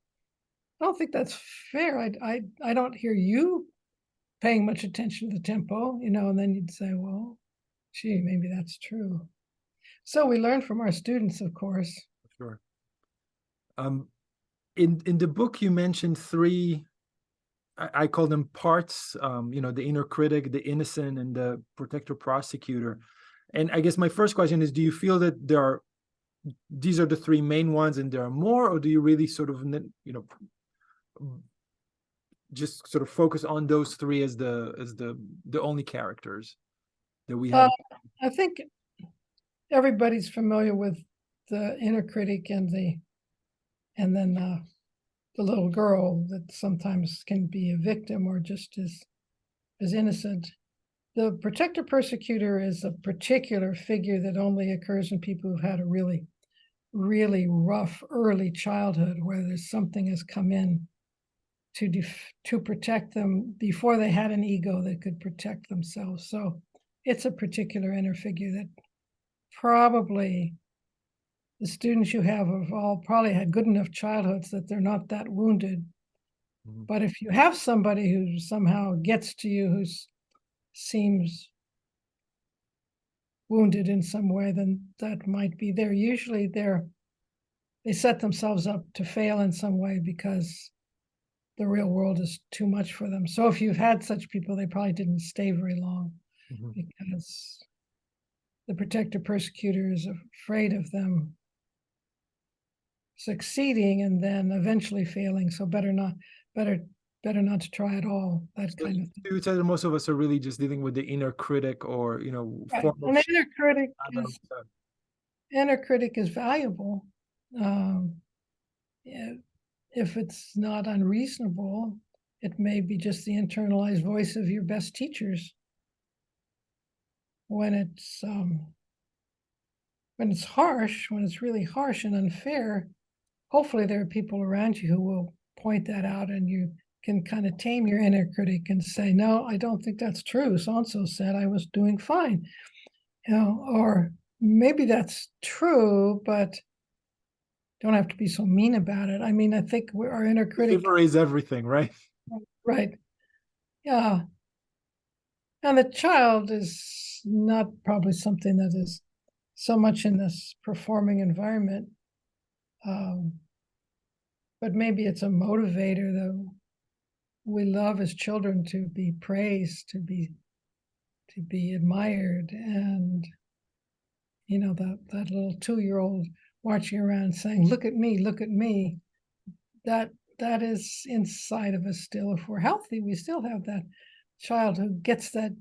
I don't think that's fair. I don't hear you paying much attention to the tempo," and then you'd say, "Well, gee, maybe that's true." So we learn from our students, of course.
Sure. Um, in the book, you mentioned three. I call them parts. The inner critic, the innocent, and the protector prosecutor. And I guess my first question is: do you feel that these are the three main ones, and there are more, or do you really sort of just sort of focus on those three as the only characters that we
Uh,
have?
I think everybody's familiar with the inner critic and then the little girl that sometimes can be a victim or just as innocent. The protector persecutor is a particular figure that only occurs in people who've had a really, really rough early childhood where there's something has come in to protect them before they had an ego that could protect themselves. So it's a particular inner figure that probably the students you have all probably had good enough childhoods that they're not that wounded.
Mhm.
But if you have somebody who somehow gets to you who seems wounded in some way, then that might be there. Usually they set themselves up to fail in some way because the real world is too much for them. So if you've had such people, they probably didn't stay very long
Mhm.
because the protector persecutor is afraid of them succeeding and then eventually failing. So better better not to try at all. That
So
kind of thing.
you would say that most of us are really just dealing with the inner critic or,
Right.
form of
And the
shadow.
inner critic is valuable. Um, yeah, if it's not unreasonable, it may be just the internalized voice of your best teachers. When it's harsh, when it's really harsh and unfair, hopefully there are people around you who will point that out and you can kind of tame your inner critic and say, no, I don't think that's true. So and so said I was doing fine. Or maybe that's true, but don't have to be so mean about it. I mean, I think our inner critic,
Delivery is everything, right?
right? Yeah. And the child is not probably something that is so much in this performing environment. Um, but maybe it's a motivator, though. We love as children to be praised, to be admired, and that little 2-year-old marching around saying, look at me." That that is inside of us still. If we're healthy, we still have that child who gets that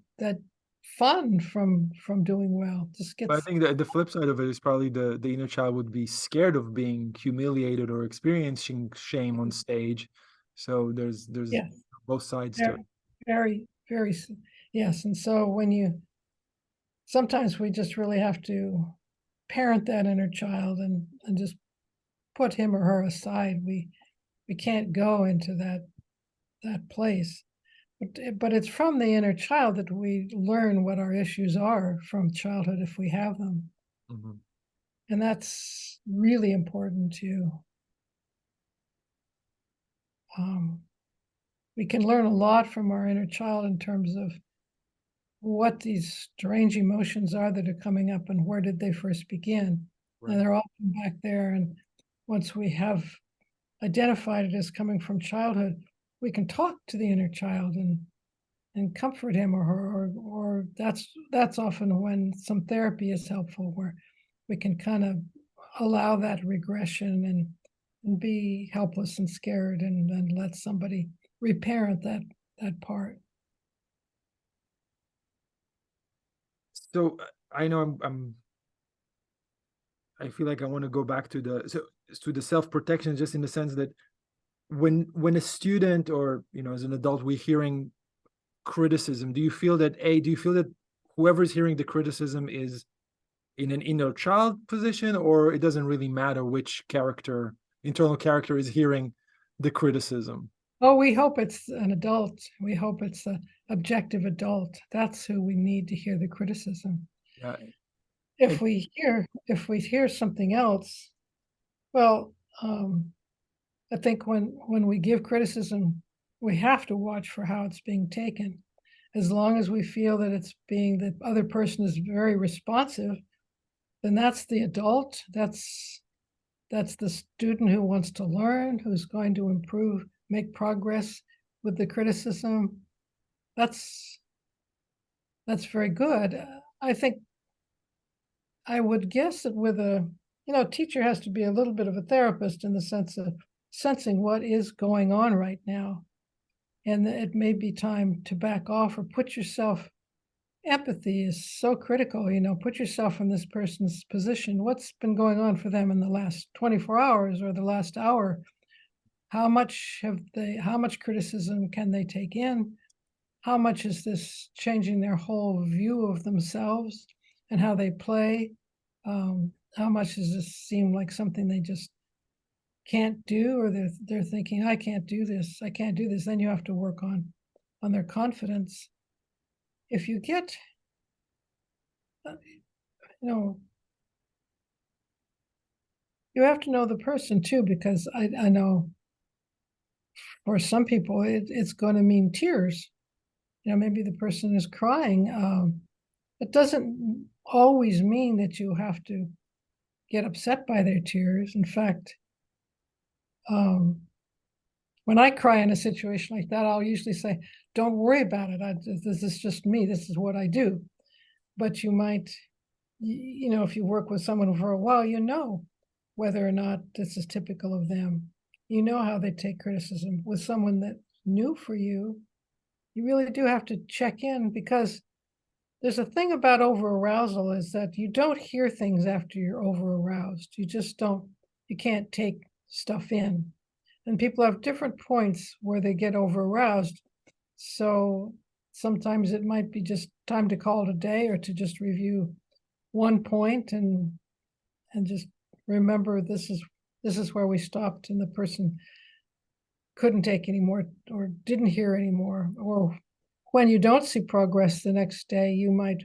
fun from doing well. Just
But I
gets
think that the flip side of it is probably the inner child would be scared of being humiliated or experiencing shame on stage. So there's
yes,
both sides to it.
very, very, very, yes. And so sometimes we just really have to parent that inner child and just put him or her aside. We can't go into that place. But it's from the inner child that we learn what our issues are from childhood if we have them.
Mhm.
And that's really important too. Um, we can learn a lot from our inner child in terms of what these strange emotions are that are coming up and where did they first begin. And
Right.
they're often back there. And once we have identified it as coming from childhood, we can talk to the inner child and comfort him or her, or that's often when some therapy is helpful, where we can kind of allow that regression and be helpless and scared and let somebody reparent that part.
So I know I feel like I want to go back to the self-protection, just in the sense that when a student or as an adult we're hearing criticism, do you feel that whoever's hearing the criticism is in an inner child position, or it doesn't really matter which internal character is hearing the criticism?
Oh, we hope it's an adult. We hope it's a objective adult. That's who we need to hear the criticism.
Yeah.
If
And
we hear something else, well, I think when we give criticism, we have to watch for how it's being taken. As long as we feel that the other person is very responsive, then that's the adult. That's the student who wants to learn, who's going to improve, make progress with the criticism. That's that's very good. I think I would guess that with a teacher has to be a little bit of a therapist in the sense of sensing what is going on right now. And it may be time to back off or put yourself empathy is so critical. Put yourself in this person's position. What's been going on for them in the last 24 hours or the last hour? How much criticism can they take in? How much is this changing their whole view of themselves and how they play? How much does this seem like something they just can't do, or they're thinking, I can't do this, I can't do this. Then you have to work on their confidence. If you get, you know, you have to know the person too, because I know for some people it's going to mean tears. Maybe the person is crying. It doesn't always mean that you have to get upset by their tears. In fact, when I cry in a situation like that, I'll usually say, don't worry about it. This is just me. This is what I do. But you might, if you work with someone for a while, whether or not this is typical of them. You know how they take criticism. With someone that's new for you, you really do have to check in, because there's a thing about over-arousal is that you don't hear things after you're over-aroused. You just don't, you can't take stuff in. And people have different points where they get over-aroused. So sometimes it might be just time to call it a day, or to just review one point and just remember this is where we stopped, and the person couldn't take anymore or didn't hear anymore. Or when you don't see progress the next day, you might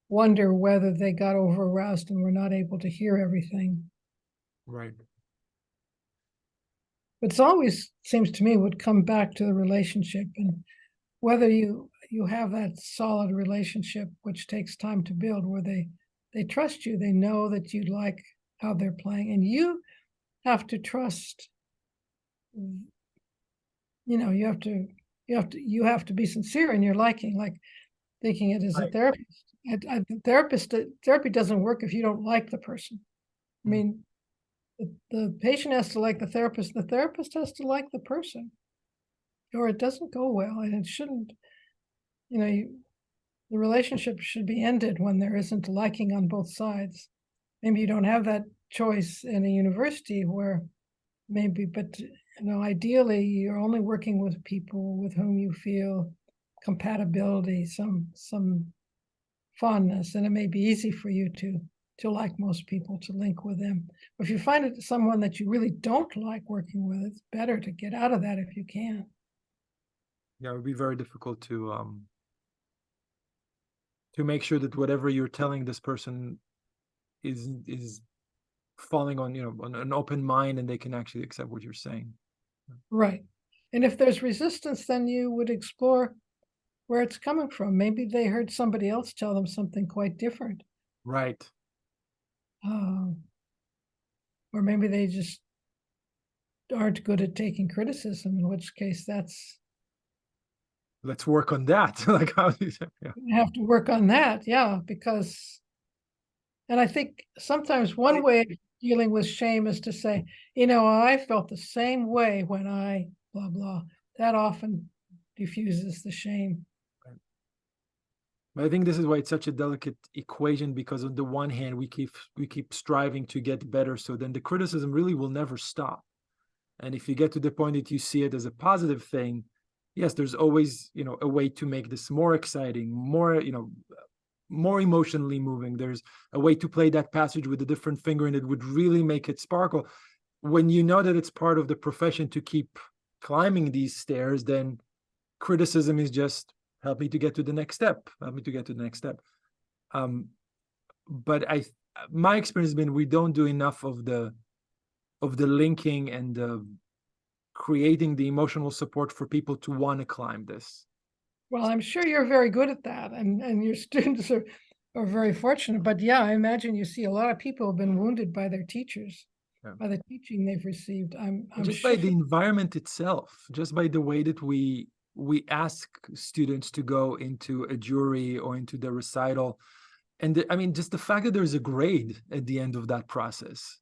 wonder whether they got over aroused and were not able to hear everything.
Right.
It's always, seems to me, would come back to the relationship, and whether you have that solid relationship, which takes time to build, where they trust you, they know that you like how they're playing, and you have to trust. You have to be sincere in your liking, like thinking it as a
Right.
therapist. Therapy doesn't work if you don't like the person. I mean, the patient has to like the therapist has to like the person, or it doesn't go well, and it shouldn't. The relationship should be ended when there isn't liking on both sides. Maybe you don't have that choice in a university, where maybe, but ideally you're only working with people with whom you feel compatibility, some fondness, and it may be easy for you to like most people, to link with them. But if you find it someone that you really don't like working with, it's better to get out of that if you can.
Yeah, it would be very difficult to make sure that whatever you're telling this person is falling on, on an open mind, and they can actually accept what you're saying.
Right. And if there's resistance, then you would explore where it's coming from. Maybe they heard somebody else tell them something quite different.
Right.
Or maybe they just aren't good at taking criticism, in which case
Let's work on that. Like, how do you say? Yeah.
you have to work on that. Yeah, because, and I think sometimes one way of dealing with shame is to say, I felt the same way when I blah, blah. That often diffuses the shame.
But I think this is why it's such a delicate equation, because on the one hand, we keep striving to get better, so then the criticism really will never stop. And if you get to the point that you see it as a positive thing, yes, there's always, a way to make this more exciting, more emotionally moving. There's a way to play that passage with a different finger, and it would really make it sparkle. When you know that it's part of the profession to keep climbing these stairs, then criticism is just help me to get to the next step. Help me to get to the next step. But my experience has been we don't do enough of the linking and creating the emotional support for people to want to climb this.
Well, I'm sure you're very good at that, and your students are very fortunate. But yeah, I imagine you see a lot of people have been wounded by their teachers, by the teaching they've received. I'm
Just
sure.
by the environment itself, just by the way that we ask students to go into a jury or into the recital, and I mean, just the fact that there's a grade at the end of that process.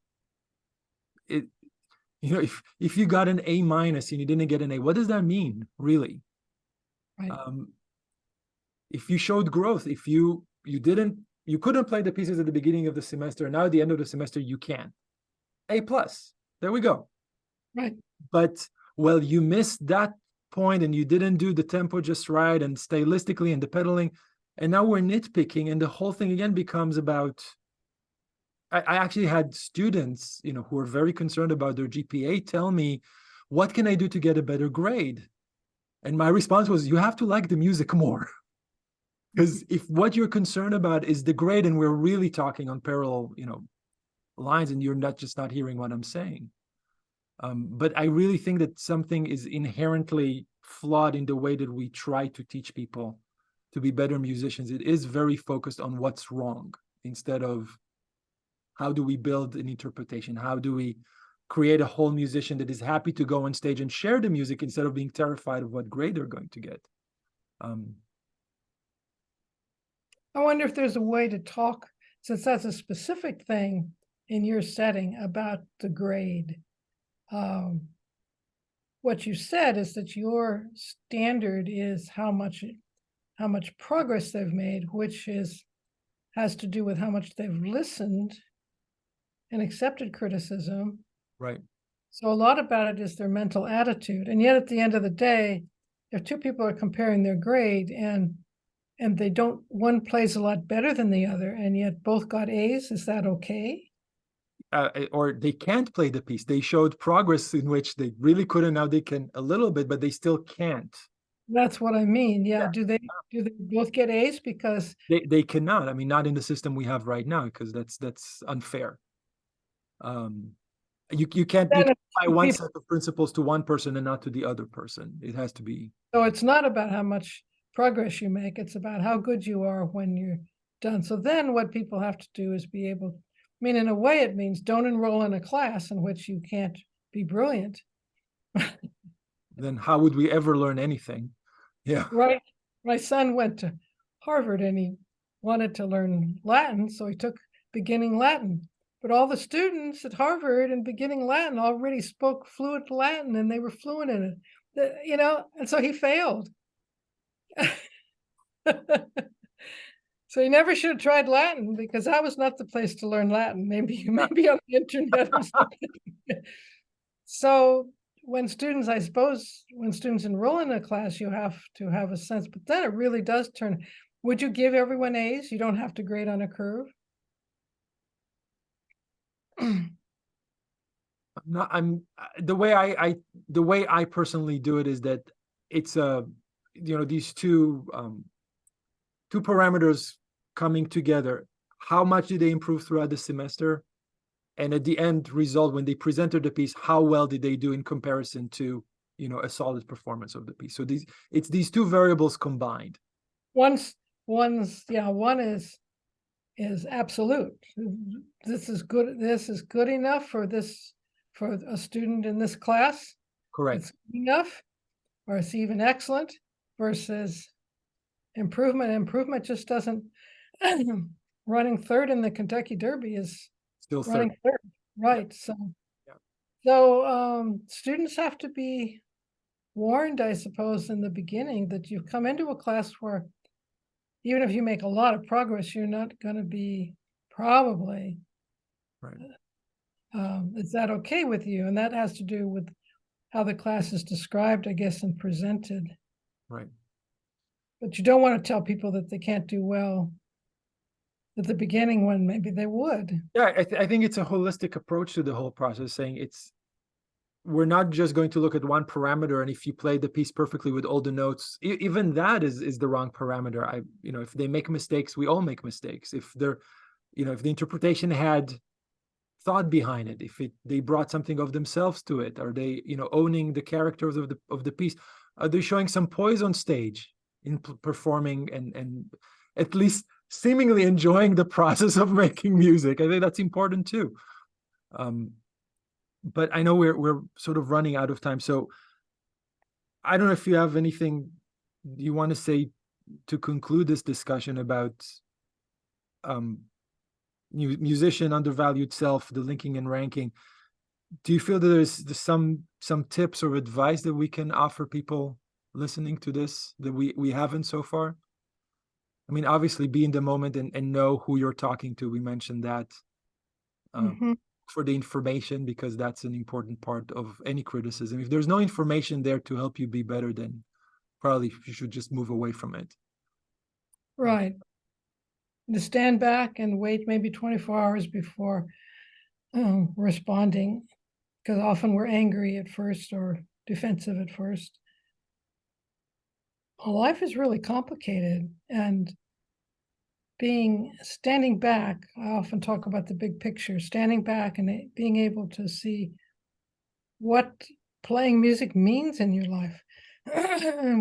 It, if you got an A minus and you didn't get an A, what does that mean, really?
Right.
if you showed growth, if you couldn't play the pieces at the beginning of the semester, and now at the end of the semester you can. A plus. There we go.
Right.
But well, you missed that point and you didn't do the tempo just right and stylistically and the pedaling, and now we're nitpicking, and the whole thing again becomes about. I actually had students, who are very concerned about their GPA tell me, what can I do to get a better grade? And my response was, you have to like the music more. Because if what you're concerned about is the grade, and we're really talking on parallel, lines, and you're not hearing what I'm saying. But I really think that something is inherently flawed in the way that we try to teach people to be better musicians. It is very focused on what's wrong instead of how do we build an interpretation? How do we create a whole musician that is happy to go on stage and share the music instead of being terrified of what grade they're going to get?
I wonder if there's a way to talk, since that's a specific thing in your setting, about the grade. What you said is that your standard is how much progress they've made, which has to do with how much they've listened and accepted criticism.
Right.
So a lot about it is their mental attitude. And yet at the end of the day, if two people are comparing their grade and they don't, one plays a lot better than the other, and yet both got A's, is that okay?
Or they can't play the piece. They showed progress in which they really couldn't. Now they can a little bit, but they still can't.
That's what I mean. Yeah. Do they both get A's? Because
they cannot. I mean, not in the system we have right now, because that's unfair. You can't apply one set of principles to one person and not to the other person. It has to be.
So it's not about how much progress you make. It's about how good you are when you're done. So then what people have to do is be able, I mean, in a way it means don't enroll in a class in which you can't be brilliant.
Then how would we ever learn anything? Yeah.
Right. My son went to Harvard and he wanted to learn Latin, so he took beginning Latin. But all the students at Harvard in beginning Latin already spoke fluent Latin, and they were fluent in it, and so he failed. So he never should have tried Latin, because that was not the place to learn Latin. Maybe on the internet or something. So when students enroll in a class, you have to have a sense, but then it really does turn. Would you give everyone A's? You don't have to grade on a curve.
The way I personally do it is that it's these two parameters coming together. How much did they improve throughout the semester? And at the end result, when they presented the piece, how well did they do in comparison to a solid performance of the piece? So it's these two variables combined.
One is absolute. This is good enough for a student in this class.
Correct.
It's good enough, or it's even excellent, versus improvement. Improvement just doesn't. Running third in the Kentucky Derby is
still
running third, right?
Yeah.
So students have to be warned, I suppose, in the beginning that you've come into a class where even if you make a lot of progress, you're not going to be probably.
Right.
Is that okay with you? And that has to do with how the class is described, I guess, and presented.
Right.
But you don't want to tell people that they can't do well at the beginning when maybe they would.
Yeah, I think it's a holistic approach to the whole process, saying we're not just going to look at one parameter, and if you play the piece perfectly with all the notes, even that is the wrong parameter. If they make mistakes, we all make mistakes. If if the interpretation had thought behind it, if they brought something of themselves to it, are they owning the characters of the piece? Are they showing some poise on stage in performing and at least seemingly enjoying the process of making music? I think that's important too. But I know we're sort of running out of time, so I don't know if you have anything you want to say to conclude this discussion about musician, undervalued self, the linking and ranking. Do you feel that there's some tips or advice that we can offer people listening to this that we haven't so far? I mean, obviously be in the moment and know who you're talking to. We mentioned that
Mhm.
for the information, because that's an important part of any criticism. If there's no information there to help you be better, then probably you should just move away from it.
Right. To stand back and wait maybe 24 hours before responding, because often we're angry at first or defensive at first. Life is really complicated, and standing back, I often talk about the big picture, standing back and being able to see what playing music means in your life and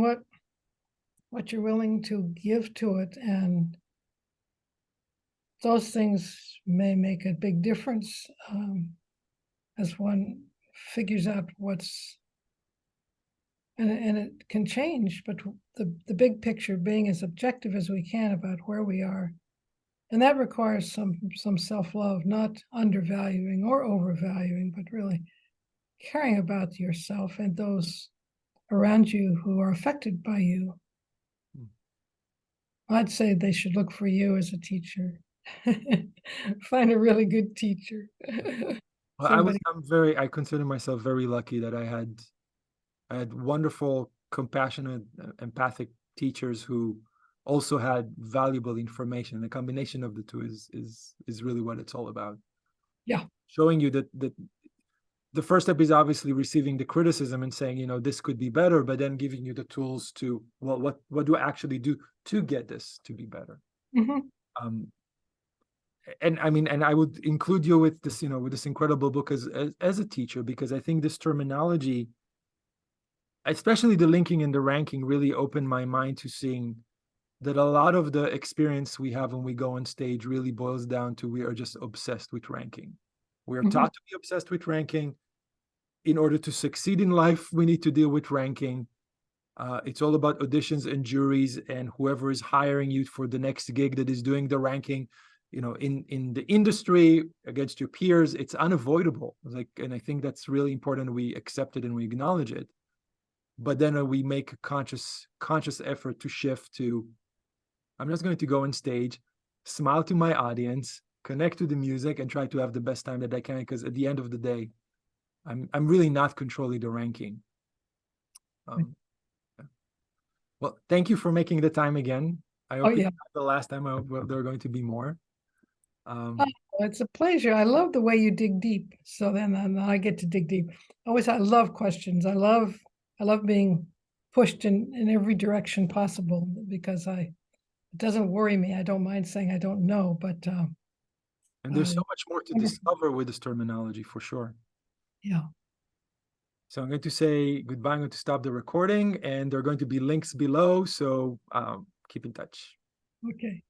what you're willing to give to it, and those things may make a big difference as one figures out what's and it can change, but the big picture, being as objective as we can about where we are, and that requires some self-love, not undervaluing or overvaluing, but really caring about yourself and those around you who are affected by you.
Mm.
I'd say they should look for you as a teacher. Find a really good teacher.
Well,
Somebody.
I consider myself very lucky that I had wonderful, compassionate, empathic teachers who also had valuable information. The combination of the two is really what it's all about.
Yeah.
Showing you that the first step is obviously receiving the criticism and saying, this could be better, but then giving you the tools to, well, what do I actually do to get this to be better?
Mhm.
Um, and I mean, and I would include you with this, with this incredible book as a teacher, because I think this terminology, especially the linking and the ranking, really opened my mind to seeing that a lot of the experience we have when we go on stage really boils down to we are just obsessed with ranking. We are
Mhm.
taught to be obsessed with ranking. In order to succeed in life, we need to deal with ranking. It's all about auditions and juries, and whoever is hiring you for the next gig that is doing the ranking, in the industry against your peers, it's unavoidable. And I think that's really important. We accept it and we acknowledge it, but then we make a conscious effort to shift to, I'm just going to go on stage, smile to my audience, connect to the music, and try to have the best time that I can. Because at the end of the day, I'm really not controlling the ranking. Um, well, thank you for making the time again. I
Oh,
hope it's
yeah.
not the last time. I hope there are going to be more.
Oh,
Um,
it's a pleasure. I love the way you dig deep. So then I get to dig deep. I love questions. I love being pushed in every direction possible because it doesn't worry me. I don't mind saying I don't know, but
and there's
uh,
so much more to
wonderful.
discover with this terminology for sure.
Yeah.
So I'm going to say goodbye. I'm going to stop the recording, and there are going to be links below. So keep in touch.
Okay.